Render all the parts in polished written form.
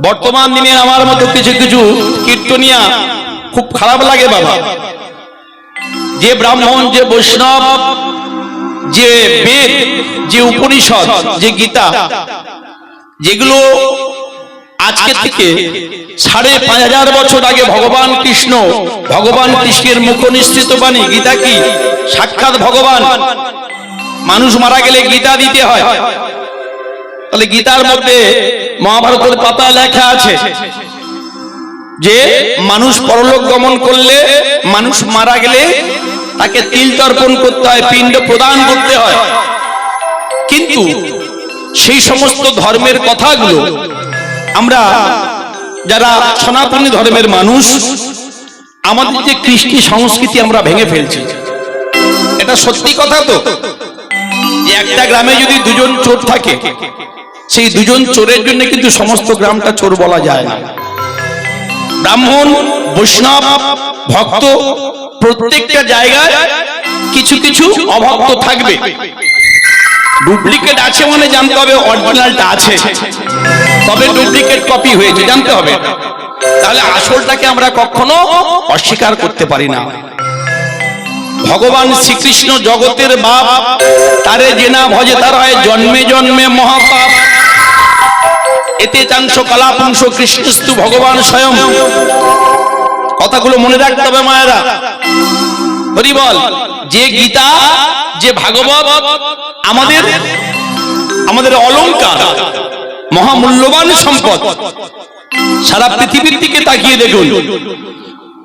বর্তমান দিনে আমার মতো কিছু কিছু কীর্তনিয়া খুব খারাপ লাগে বাবা। যে ব্রাহ্মণ, যে বৈষ্ণব, যে বেদ, যে উপনিষদ, যে গীতা, যেগুলো আজকে থেকে ৫,৫০০ বছর আগে ভগবান কৃষ্ণের মুখ নিঃসৃত বাণী। গীতা কি? সাক্ষাৎ ভগবান। মানুষ মারা গেলে গীতা দিতে হয়। তাহলে গীতার মধ্যে মহাভারতের পাতা লেখা আছে যে মানুষ পরলোক গমন করলে, মানুষ মারা গেলে তাকে তিল তর্পণ করতে হয়, পিণ্ড প্রদান করতে হয়। কিন্তু সেই সমস্ত ধর্মের কথাগুলো আমরা যারা সনাতনী ধর্মের মানুষ, আমাদের যে কৃষ্টি সংস্কৃতি আমরা ভেঙে ফেলছি। এটা সত্যি কথা তো, যে একটা গ্রামে যদি দুজন চোর থাকে, সেই দুজন চোরের জন্য কিন্তু সমস্ত গ্রামটা চোর বলা যায় না। ব্রাহ্মণ, বৈষ্ণব, ভক্ত, প্রত্যেকটা জায়গায় কিছু কিছু অভক্ত থাকবে। ডুপ্লিকেট আছে মানে জানতে হবে অরিজিনালটা আছে, তবে ডুপ্লিকেট কপি হয়েছে জানতে হবে। তাহলে আসলটাকে আমরা কখনো অস্বীকার করতে পারি না। ভগবান শ্রীকৃষ্ণ জগতের বাপ, তারে যে না ভজে তার হয় জন্মে জন্মে মহাপাপ। এতে চাংশ কলাপুংশ কৃষ্ণস্তু ভগবান স্বয়ং। কথাগুলো মনে রাখতে হবে মায়েরা। হরি বল। যে গীতা, যে ভাগবত আমাদের অলংকার, মহামূল্যবান সম্পদ। সারা পৃথিবীর দিকে তাকিয়ে দেখুন,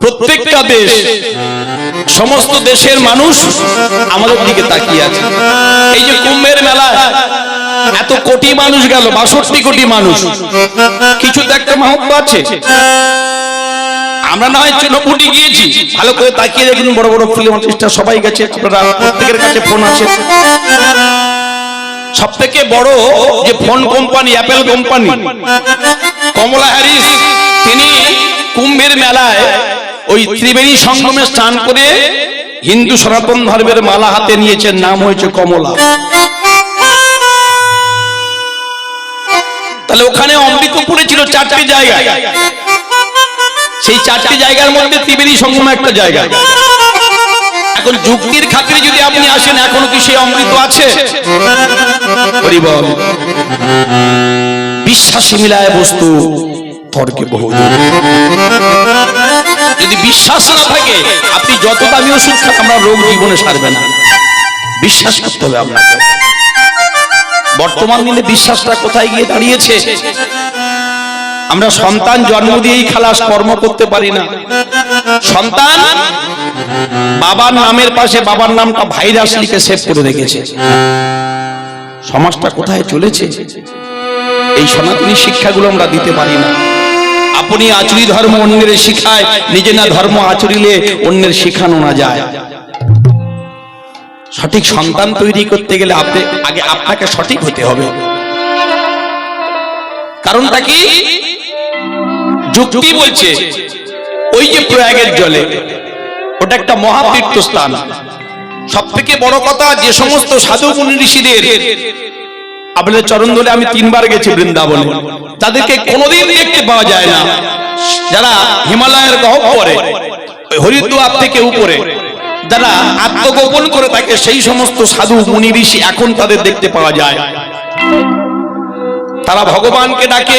প্রত্যেকটা দেশ, সমস্ত দেশের মানুষ আমাদের দিকে তাকিয়ে আছে। এই যে কুম্ভের মেলা, এত কোটি মানুষ গেল, ৬২ কোটি মানুষ, কিছু তো একটা মাহাত্ম্য আছে। আমরা না হয় চুনোপুটি গিয়েছি, ভালো করে তাকিয়ে দেখুন, বড় বড় ফিল্ম আর্টিস্টরা সবাই গেছে, আপনারা প্রত্যেকের কাছে ফোন আছে। সব থেকে বড় যে ফোন কোম্পানি, অ্যাপেল কোম্পানি, কমলা হ্যারিস, তিনি কুম্ভের মেলায় ওই ত্রিবেণী সঙ্গমে স্নান করে হিন্দু সনাতন ধর্মের মালা হাতে নিয়েছেন, নাম হয়েছে কমলা। তাহলে ওখানে অমৃতপুরে ছিল ৪টি জায়গা, সেই ৪টি জায়গার মধ্যে ত্রিবেণী সঙ্গম একটা জায়গা। এখন যুক্তির খাতিরে যদি আপনি আসেন, এখনো কি সেই অমৃত আছে? বিশ্বাসী মিলায় বস্তু তর্কে বহু। যদি বিশ্বাস না থাকে, আপনি যত দামি ওষুধ খান, আপনার রোগ জীবনে সারবে না। বিশ্বাস করতে হবে আপনাকে। বর্তমান দিনে বিশ্বাসটা কোথায় গিয়ে দাঁড়িয়েছে? আমরা সন্তান জন্ম দিয়েই খালাস, কর্ম করতে পারি না। সন্তান বাবার নামের পাশে বাবার নামটা ভাইরাস লিখে সেভ করে রেখেছে। সমাজটা কোথায় চলেছে? এই সনাতনী শিক্ষাগুলো আমরা দিতে পারি না। আপনি আচরি ধর্ম অন্যের শিখায়, নিজে না ধর্ম আচরিলে অন্যের শিখানো না যায়। সঠিক সন্তান তৈরি করতে গেলে আগে আপনাকে সঠিক হতে হবে। কারণটা কি? যুক্তি বলছে ওই যে প্রয়াগের জলে, ওটা একটা মহাতীর্থ স্থান। সব থেকে বড় কথা, যে সমস্ত সাধু মুনি ঋষিদের আপনাদের চরণ ধরে আমি ৩ বার গেছি বৃন্দাবনে, তাদেরকে কোনোদিন দেখতে পাওয়া যায় না। যারা হিমালয়ের গহ্বরে, হরিদ্বার থেকে উপরে যারা আত্মগোপন করে থাকে, সেই সমস্ত সাধু মুনি ঋষি এখন তাদের দেখতে পাওয়া যায়। তারা ভগবানকে ডাকে।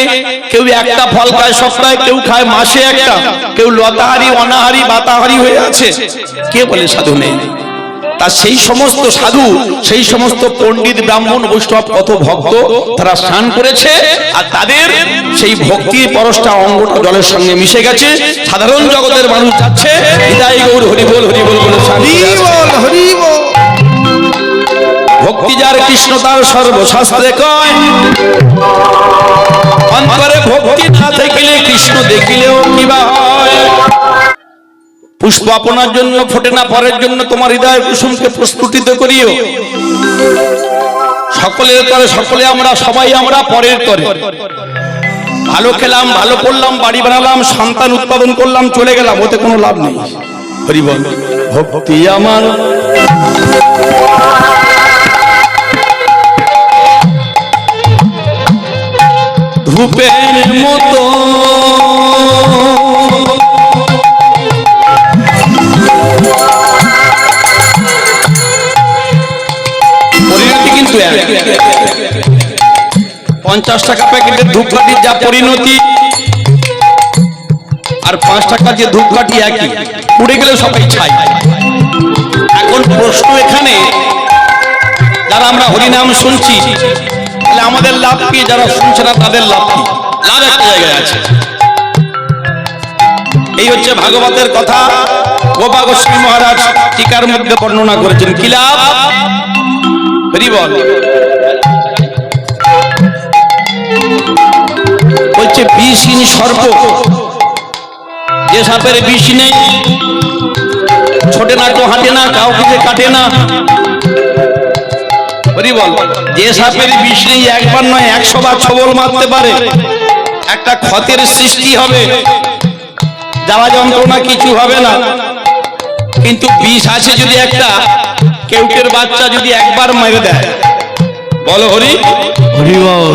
কেউ একটা ফল খায় সপ্তাহে, কেউ খায় মাসে একটা, কেউ লতাহারি, অনাহারি, বাতাহারি হয়ে আছে। কে বলে সাধু নেই? তা সেই সমস্ত সাধু, সেই সমস্ত পণ্ডিত, ব্রাহ্মণ, বৈষ্ণব, কত ভক্ত তারা স্নান করেছে, আর তাদের সেই ভক্তির পরশটা, অঙ্গটা জলের সঙ্গে মিশে গেছে। সাধারণ জগতের মানুষ যাচ্ছে, হৃদয় গৌর হরি বল বলে হরি বল। ভক্তি যার কৃষ্ণ তার সর্বশাস্ত্রে কয়, অন্তরে ভক্তি না থাকিলে কৃষ্ণ দেখিলেও কিবা হয়। পুষ্প আপনার জন্য ফোটে না, পরের জন্য তোমার হৃদয় কুসুমকে প্রস্ফুটিত করিও। সকলের তরে সকলে আমরা, সবাই আমরা পরের তরে। ভালো খেলাম, ভালো পড়লাম, বাড়ি বানালাম, সন্তান উৎপাদন করলাম, চলে গেলাম, ওতে কোনো লাভ নেই। হরি বল। ভক্তি আমার ধূপের মতো পরিণতি কিন্তু 50 টাকা প্যাকেটের ধূপকাঠির যা পরিণতি আর 5 টাকা যে ধূপকাঠি একই, উড়ে গেলে সবাই ছাই। এখন প্রশ্ন এখানে, যারা আমরা হরিনাম শুনছি তাহলে আমাদের লাভ কি, যারা শুনছে না তাদের লাভ কি? লাভ একটা জায়গায় আছে। এই হচ্ছে ভাগবতের কথা। গোপা গোস্বামী মহারাজ টিকার মধ্যে বর্ণনা করেছেন কি লাভ। হরি বল। বলছে বিষহীন সর্প, যে সাপের বিষ নেই, ছোটে না তো হাঁটে না, কাউকে কাটে না। হরি বল। যে সাপের বিষ নেই, একবার নয় 100 বার ছবল মারতে পারে, একটা ক্ষতের সৃষ্টি হবে, জ্বালা যন্ত্রণা কিছু হবে না। কিন্তু বিষ আছে যদি একটা, কেউটের বাচ্চা যদি একবার মেরে দেয়, বলো হরি হরি বল।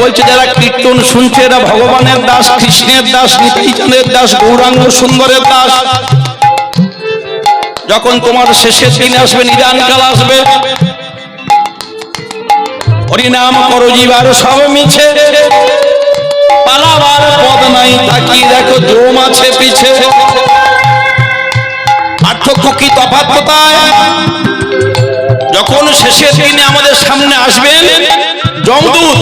বলছে যারা কীর্তন শুনছে এরা ভগবানের দাস, কৃষ্ণের দাস, নিত্যানন্দের দাস, গৌরাঙ্গ সুন্দরের দাস। যখন তোমার শেষের দিন আসবে, নিদান কাল আসবে, হরিনাম করো জীবার সব মিছে, পালাবার পদ নাই, তাকিয়ে দেখো জম আছে পিছে। পার্থক্য কি, তফাৎ কোথায়? যখন শেষের দিনে আমাদের সামনে আসবেন যমদূত,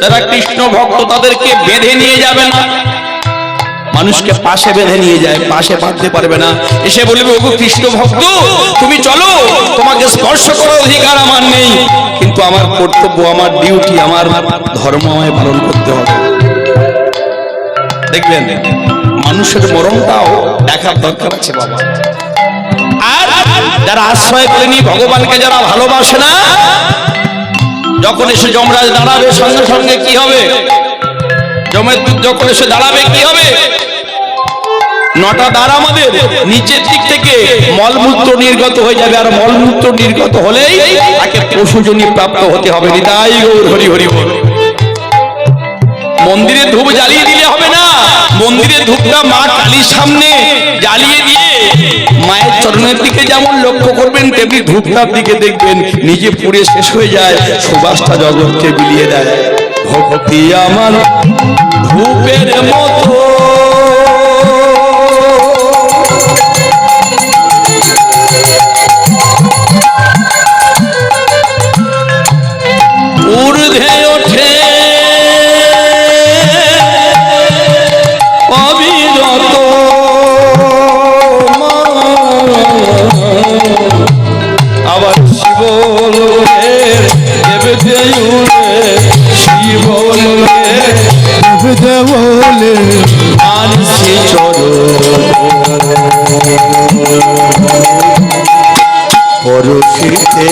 যারা কৃষ্ণ ভক্ত তাদেরকে বেঁধে নিয়ে যাবে না, মানুষকে পাশে বেঁধে নিয়ে যায়, পাশে বাঁধতে পারবে না। এসে বলবে ওগো কৃষ্ণ ভক্ত তুমি চলো, তোমাকে স্পর্শ করার অধিকার আমার নেই, কিন্তু আমার কর্তব্য, আমার ডিউটি, আমার ধর্ম আমায় পালন করতে হবে। দেখবেন মানুষের মরণটাও দেখার দরকার আছে বাবা। আর যারা আশ্রয় করেনি ভগবানকে, যারা ভালোবাসে না, যখন এসে যমরাজ দাঁড়াবে সঙ্গে সঙ্গে কি হবে? যমের দূত যখন এসে দাঁড়াবে কি হবে? 9টা দ্বার আমাদের নিচের দিক থেকে মলমূত্র নির্গত হয়ে যাবে, আর মলমূত্র নির্গত হলেই তাকে পশুজনী প্রাপ্ত হতে হবে। নিতাই গৌর হরি হরি বল। মন্দিরে ধূপ জ্বালিয়ে দিলে হবে না, মন্দিরে ধূপটা মা কালীর সামনে জ্বালিয়ে দিয়ে মায়ের চরণের দিকে যেমন লক্ষ্য করবেন, তেমনি ধূপটার দিকে দেখবেন নিজে পুড়ে শেষ হয়ে যায়, সুবাসটা জগৎকে বিলিয়ে দেয়। ভক্তি আমার ধূপের মতো, ঊর্ধ্বে ওঠে অবিরত, আবার শিবলোকের দেবতে উড়ে, শিবলোকের দেবতে বলে আনছি চরণ, পরশিতে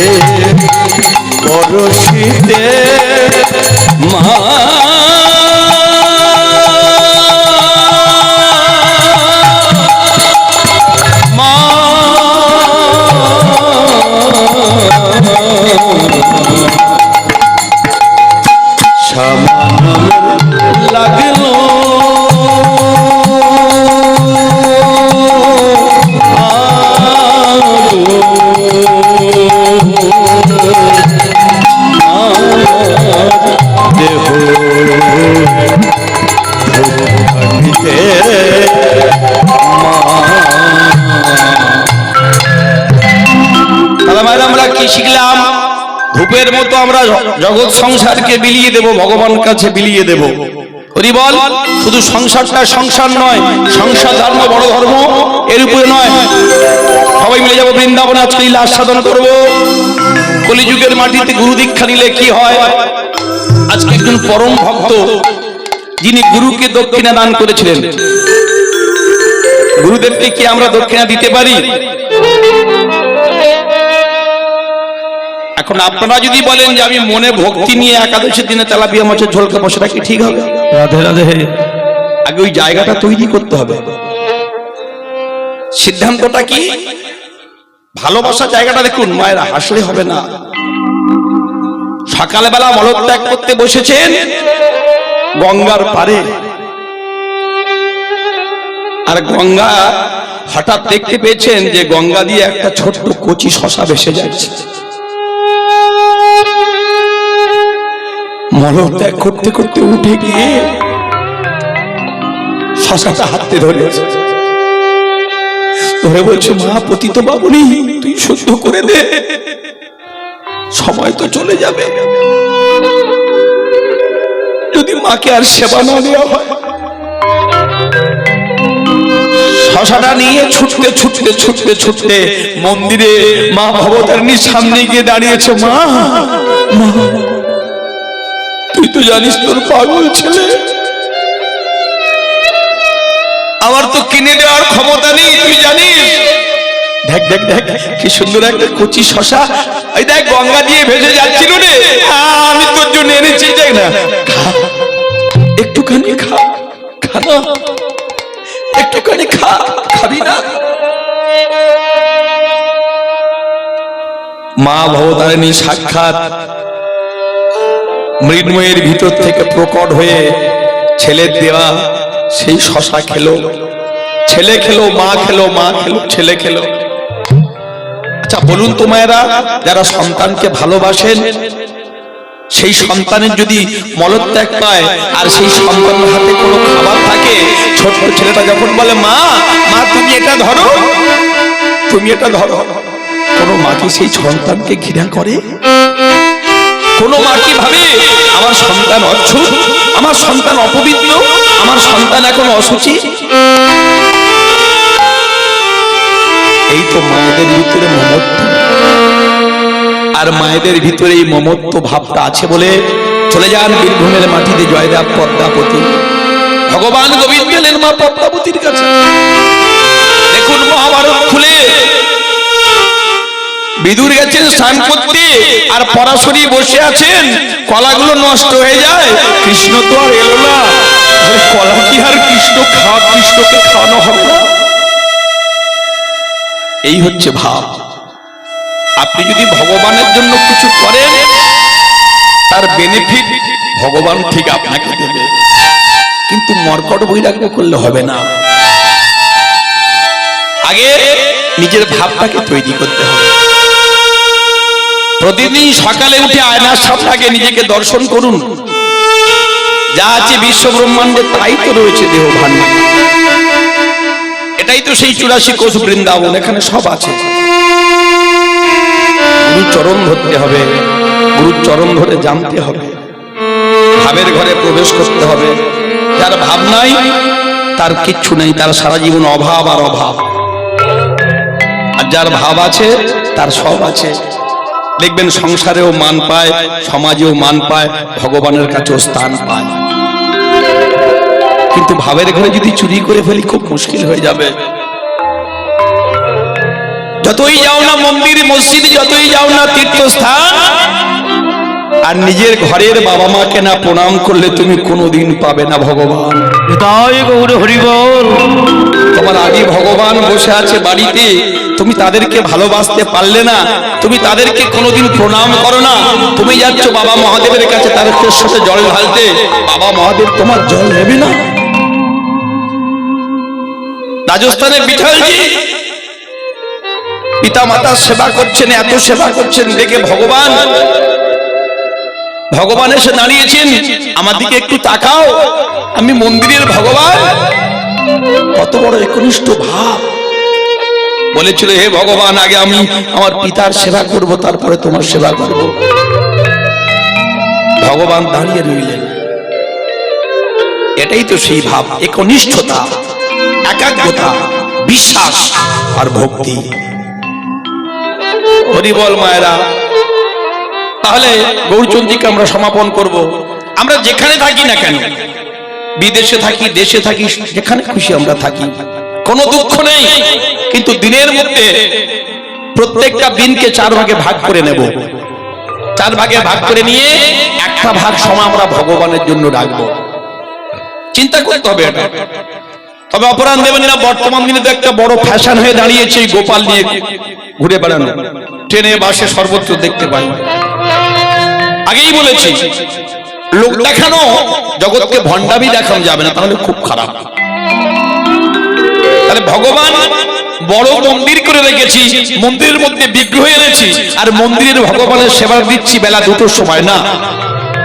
পরশিতে মা লাগলো দেহ আমরা কি শিখলাম? ধূপের মতো আমরা জগৎ সংসারকে বিলিয়ে দেব, ভগবান কাছে বিলিয়ে দেব। হরি বল। শুধু সংসারটা সংসার নয়, সংসার ধর্ম বড় ধর্ম, এর উপরে নয়। সবাই মিলে যাবো বৃন্দাবনে, আজকে লীলা আস্বাদন করব। কলিযুগের মাটিতে গুরু দীক্ষা নিলে কি হয়? আজকে একজন পরম ভক্ত, যিনি গুরুকে দক্ষিণা দান করেছিলেন, গুরুদেবকে কি আমরা দক্ষিণা দিতে পারি? এখন আপনারা যদি বলেন যে আমি মনে ভক্তি নিয়ে একাদশীর দিনে তেলাপিয়া মাছের ঝোল খাবো, সেটা কি ঠিক হবে? রাধে রাধে। আগে ওই জায়গাটা তৈরি করতে হবে। সিদ্ধান্তটা কি? ভালোবাসা জায়গাটা দেখুন, মায়েরা হাসলে হবে না, সকালবেলা মলত্যাগ করতে বসেছেন গঙ্গার পারে, আর গঙ্গা হঠাৎ দেখতে পেয়েছেন যে গঙ্গা দিয়ে একটা ছোট্ট কচি শশা ভেসে যাচ্ছে। মলত্যাগ করতে করতে উঠে গিয়ে শশাটা হাতে ধরে বলছে, মা পতিত বাবুনি, তুই শুদ্ধ করে দে, সময় তো চলে যাবে, যদি মাকে আর সেবা না দেওয়া হয়। শশাটা নিয়ে ছুটতে ছুটতে ছুটতে ছুটতে মন্দিরে মা ভবতারিণীর সামনে গিয়ে দাঁড়িয়েছে। মা, তুই তো জানিস তোর পাগল ছেলে, আমার তো কিনে দেওয়ার ক্ষমতা নেই, তুই জানিস। দেখ দেখ দেখ কি সুন্দর একটা কচি শশা, এই দেখ গঙ্গা দিয়ে ভেসে যাচ্ছিল রে, আমি তোর জন্য এনেছি, দেখ না, একটুখানি খা, খা না, একটুখানি খা, খাবি না? মা ভবতারিণী সাক্ষাৎ মৃন্ময়ের ভিতর থেকে প্রকট হয়ে ছেলের দেওয়া সেই শশা খেলো, ছেলে খেলো, মা খেলো, মা খেলো, ছেলে খেলো। আচ্ছা বলুন তো মায়েরা, যারা সন্তানকে ভালোবাসেন, সেই সন্তানের যদি মলত্যাগ পায় আর সেই সন্তানের হাতে কোনো খাবার থাকে, ছোট্ট ছেলেটা যখন বলে মা, মা তুমি এটা ধরো, তুমি এটা ধরো, কোনো মা কি সেই সন্তানকে ঘৃণা করে? কোনো মা কি ভাবে আমার সন্তান অচ্ছুত, আমার সন্তান অপবিত্র, আমার সন্তান এখন অসুচি? এই তো মায়েদের ভিতরে মমত্ব, আর মায়েদের ভিতরে এই মমত্ব ভাবটা আছে বলে চলে যান বীরভূমের মাটিতে জয়দেব পদ্মাবতী, ভগবান গোবিন্দ গেলেন মা পদ্মাবতীর কাছে। দেখুন মহাভারত খুলে বিদুর গেছেন স্নান করতে, আর পরাশরী বসে আছেন, কলাগুলো নষ্ট হয়ে যায়, কৃষ্ণ তো আর এলো না, কলা কি আর কৃষ্ণকে খাওয়ানো হবে না? এই হচ্ছে ভাব। আপনি যদি ভগবানের জন্য কিছু করেন, তার বেনিফিট ভগবান ঠিক আপনাকে দেবে, কিন্তু মর্কট বৈরাগ্য করলে হবে না। আগে নিজের ভাবটাকে তৈরি করতে হবে। প্রতিদিন সকালে উঠে আয়নার সামনে আগে নিজেকে দর্শন করুন, যা আছে বিশ্ব ব্রহ্মাণ্ডে তাই তো রয়েছে দেহ ভাণ্ডার, এটাই তো সেই 84 কোষ বৃন্দাবন, এখানে সব আছে। গুরু চরণ ধরতে হবে, গুরুর চরণ ধরে জানতে হবে, ভাবের ঘরে প্রবেশ করতে হবে। যার ভাব নাই তার কিচ্ছু নেই, তার সারা জীবন অভাব আর অভাব। আর যার ভাব আছে তার সব আছে। দেখবেন সংসারেও মান পায়, সমাজেও মান পায়, ভগবানের কাছেও স্থান পায়। কিন্তু ভাবের ঘরে যদি চুরি করে ফেলি খুব মুশকিল হয়ে যাবে। যতই যাও না মন্দির মসজিদ, যতই যাও না তীর্থস্থান, আর নিজের ঘরের বাবা মাকে না প্রণাম করলে তুমি কোনোদিন পাবে না ভগবান। তাই গৌর হরি বল। তোমার আগে ভগবান বসে আছে বাড়িতে, তুমি তাদেরকে ভালোবাসতে পারলে না, তুমি তাদেরকে কোনোদিন প্রণাম করো না, তুমি যাচ্ছ বাবা মহাদেবের কাছে তার সাথে জল ঢালতে, বাবা মহাদেব তোমার জল নেবে না। রাজস্থানের বিঠালজি পিতা মাতার সেবা করছেন, এত সেবা করছেন, দেখে ভগবান এসে দাঁড়িয়েছেন, আমার দিকে একটু তাকাও, আমি মন্দিরের ভগবান। কত বড় একনিষ্ঠ ভাব। বলেছিল হে ভগবান, আগে আমি আমার পিতার সেবা করব, তারপরে তোমার সেবা করব। ভগবান দাঁড়িয়ে রইলেন। এটাই তো সেই ভাব, একনিষ্ঠতা, একাগ্রতা, বিশ্বাস আর ভক্তি। হরি বল মায়েরা। তাহলে গৌরচন্দ্রীকে আমরা সমাপন করব। আমরা যেখানে থাকি না কেন, বিদেশে থাকি, দেশে থাকি, যেখানে খুশি আমরা থাকি, কোনো দুঃখ নেই, কিন্তু দিনের মধ্যে প্রত্যেকটা দিনকে 4 ভাগে ভাগ করে নেব। 4 ভাগে ভাগ করে নিয়ে একটা ভাগ সময় আমরা ভগবানের জন্য রাখবো। চিন্তা করতে হবে এটা। তবে অপরাধ দেবেন না, বর্তমান দিনে তো একটা বড় ফ্যাশন হয়ে দাঁড়িয়েছে গোপাল নিয়ে ঘুরে বেড়ানো, ট্রেনে বাসে সর্বত্র দেখতে পাই। আগেই বলেছি লোক দেখানো জগৎকে ভণ্ডামি দেখানো যাবে না, তাহলে খুব খারাপ। তাহলে ভগবান বড় মন্দির করে রেখেছি, মন্দিরের মধ্যে বিগ্রহ এনেছি, আর মন্দিরের ভগবানের সেবা দিচ্ছি বেলা 2টোর সময় না।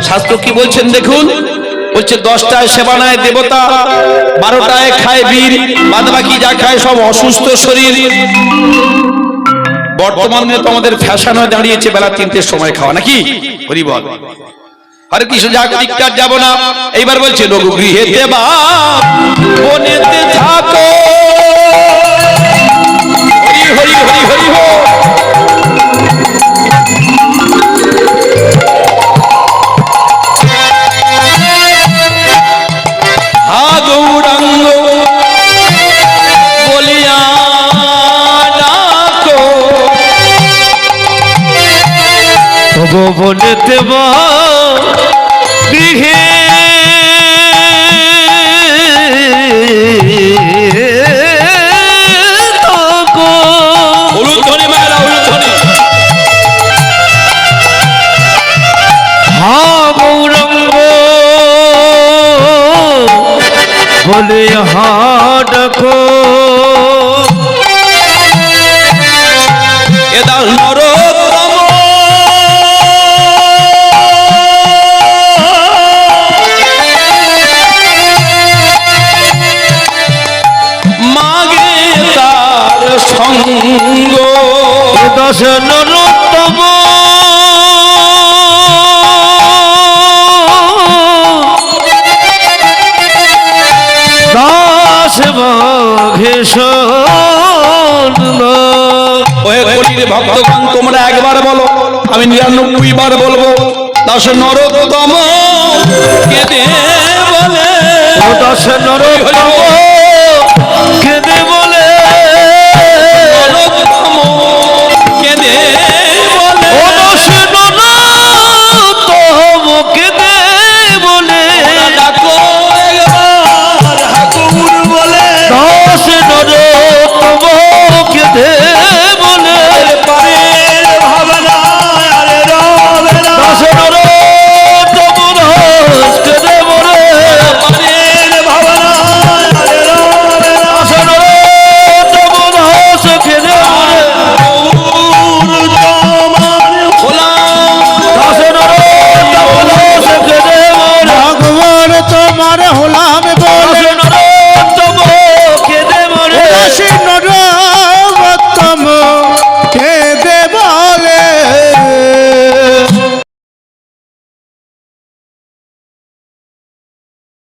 শাস্ত্র কি বলছেন দেখুন, বলছে 10টায় সেবা নেয় দেবতা, 12টায় খায় বীর, বাদ বাকি যা খায় সব অসুস্থ শরীর। বর্তমানে তো আমাদের ফ্যাশন হয়ে দাঁড়িয়েছে বেলা 3টের সময় খাওয়া, নাকি? হরি বল, হরে কৃষ্ণ। জাগরিকার যাব না, এইবার বলছে রঘু গৃহেতে বা বনেতে থাকো, হরি হরি হরি হরি হো। হা গৌরাঙ্গ বলিয়া ডাকো, বনেতে বা গৃহে থাকো। উলুধ্বনি মায়েরা, উলুধ্বনি। হা গৌরাঙ্গ বলে হা ডাকো, এদা নরোত্তম মাগে তার সঙ্গ, দশ নরোত্তম দাস বাঘেশ। ওহে কলির ভক্তগণ, তোমরা একবার বলো, আমি 99 বার বলবো। দশ নরোত্তম কেঁদে বলে, দশ নরোত্তম